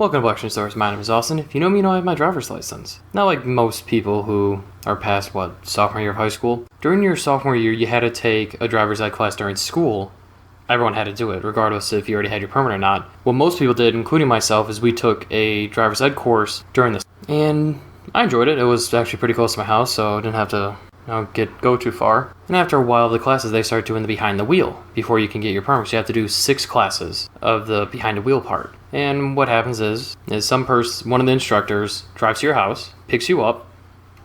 Welcome to BlackScreenStories. My name is Austin. If you know me, you know I have my driver's license. Not like most people who are past, sophomore year of high school. During your sophomore year, you had to take a driver's ed class during school. Everyone had to do it, regardless if you already had your permit or not. What most people did, including myself, is we took a driver's ed course during this. And I enjoyed it. It was actually pretty close to my house, so I didn't have to go too far. And after a while, the classes, they start doing the behind the wheel before you can get your permit. So you have to do 6 classes of the behind the wheel part. And what happens is one of the instructors drives to your house, picks you up,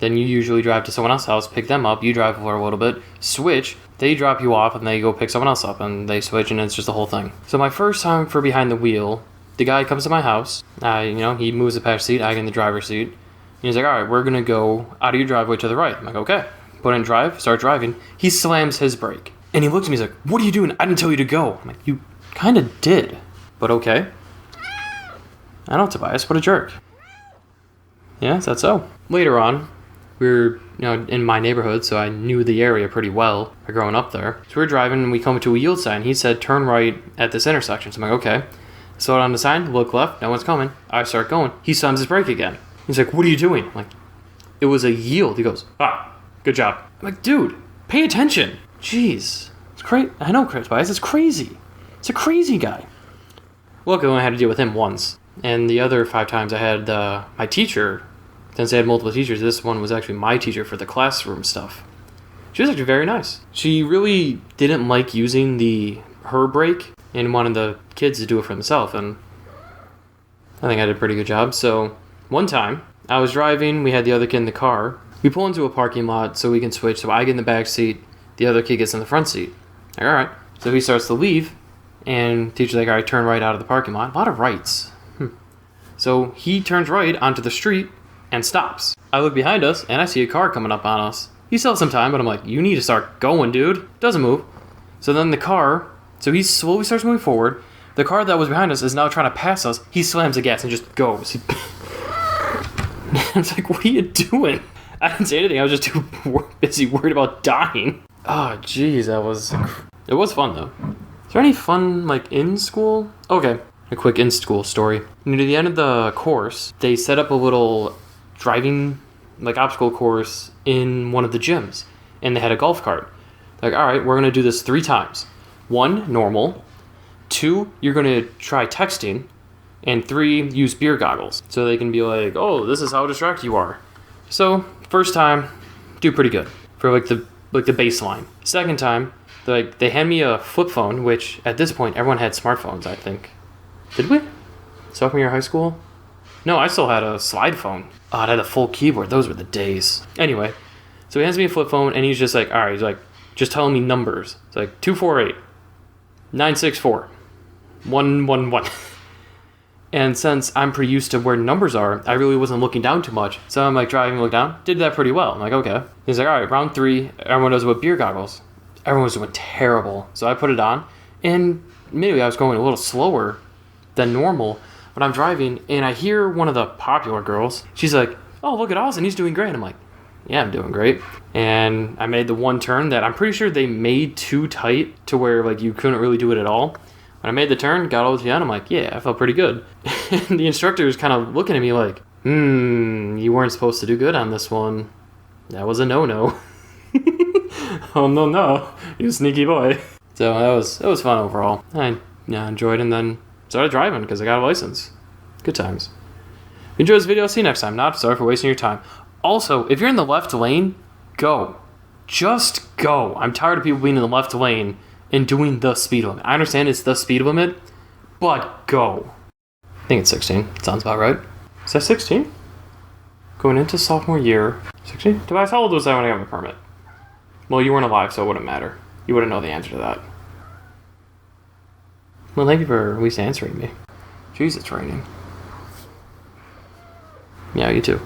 then you usually drive to someone else's house, pick them up, you drive for a little bit, switch, they drop you off, and they go pick someone else up, and they switch, and it's just a whole thing. So my first time for behind the wheel, the guy comes to my house, he moves the passenger seat, I get in the driver's seat, and he's like, all right, we're going to go out of your driveway to the right. I'm like, okay. Put in drive, start driving, he slams his brake, and he looks at me, he's like, what are you doing? I didn't tell you to go. I'm like, you kind of did, but okay. I know, Tobias, what a jerk. Yeah, that's so. Later on, we were in my neighborhood, so I knew the area pretty well growing up there. So we're driving, and we come to a yield sign. He said, turn right at this intersection. So I'm like, okay. Slow down the sign, look left, no one's coming. I start going. He slams his brake again. He's like, what are you doing? I'm like, it was a yield. He goes, good job. I'm like, dude, pay attention. Jeez. It's crazy. I know, Tobias, it's crazy. It's a crazy guy. Luckily, I only had to deal with him once. And the other 5 times I had my teacher, since I had multiple teachers, this one was actually my teacher for the classroom stuff. She was actually very nice. She really didn't like using her brake and wanted the kids to do it for themselves, and I think I did a pretty good job. So one time, I was driving, we had the other kid in the car. We pull into a parking lot so we can switch, so I get in the back seat, the other kid gets in the front seat. Like, all right. So he starts to leave, and the teacher's like, all right, turn right out of the parking lot. A lot of rights. So he turns right onto the street and stops. I look behind us, and I see a car coming up on us. He still has some time, but I'm like, you need to start going, dude. Doesn't move. So then he slowly starts moving forward. The car that was behind us is now trying to pass us. He slams the gas and just goes. I was like, what are you doing? I didn't say anything. I was just too busy worried about dying. Oh, jeez, it was fun, though. Is there any fun, in school? Okay. A quick in-school story. Near the end of the course, they set up a little driving, obstacle course in one of the gyms. And they had a golf cart. Like, all right, we're going to do this 3 times. 1, normal. 2, you're going to try texting. And 3, use beer goggles. So they can be like, oh, this is how distracted you are. So, first time, do pretty good. For, the baseline. Second time, they hand me a flip phone, which, at this point, everyone had smartphones, I think. Did we? Sophomore year of high school? No, I still had a slide phone. Oh, it had a full keyboard. Those were the days. Anyway, so he hands me a flip phone, and he's just like, all right, he's like, just telling me numbers. It's like 248, 964, 111. And since I'm pretty used to where numbers are, I really wasn't looking down too much. So I'm driving, look down, did that pretty well. I'm like, okay. He's like, all right, round 3, everyone does it with beer goggles. Everyone was doing terrible. So I put it on, and maybe I was going a little slower than normal, but I'm driving, and I hear one of the popular girls. She's like, oh, look at Austin, he's doing great. I'm like, yeah, I'm doing great. And I made the one turn that I'm pretty sure they made too tight to where, you couldn't really do it at all. When I made the turn, got all the way down, I'm like, yeah, I felt pretty good. And the instructor was kind of looking at me like, you weren't supposed to do good on this one. That was a no-no. Oh, no, you sneaky boy. So it was fun overall. I enjoyed it, and then started driving because I got a license. Good times. If you enjoyed this video, see you next time. Not sorry for wasting your time. Also, if you're in the left lane, go. Just go. I'm tired of people being in the left lane and doing the speed limit. I understand it's the speed limit, but go. I think it's 16. Sounds about right. Is that 16? Going into sophomore year. 16? Tobias, how old was I when I got my permit? Well, you weren't alive, so it wouldn't matter. You wouldn't know the answer to that. Well, thank you for at least answering me. Jeez, it's raining. Yeah, you too.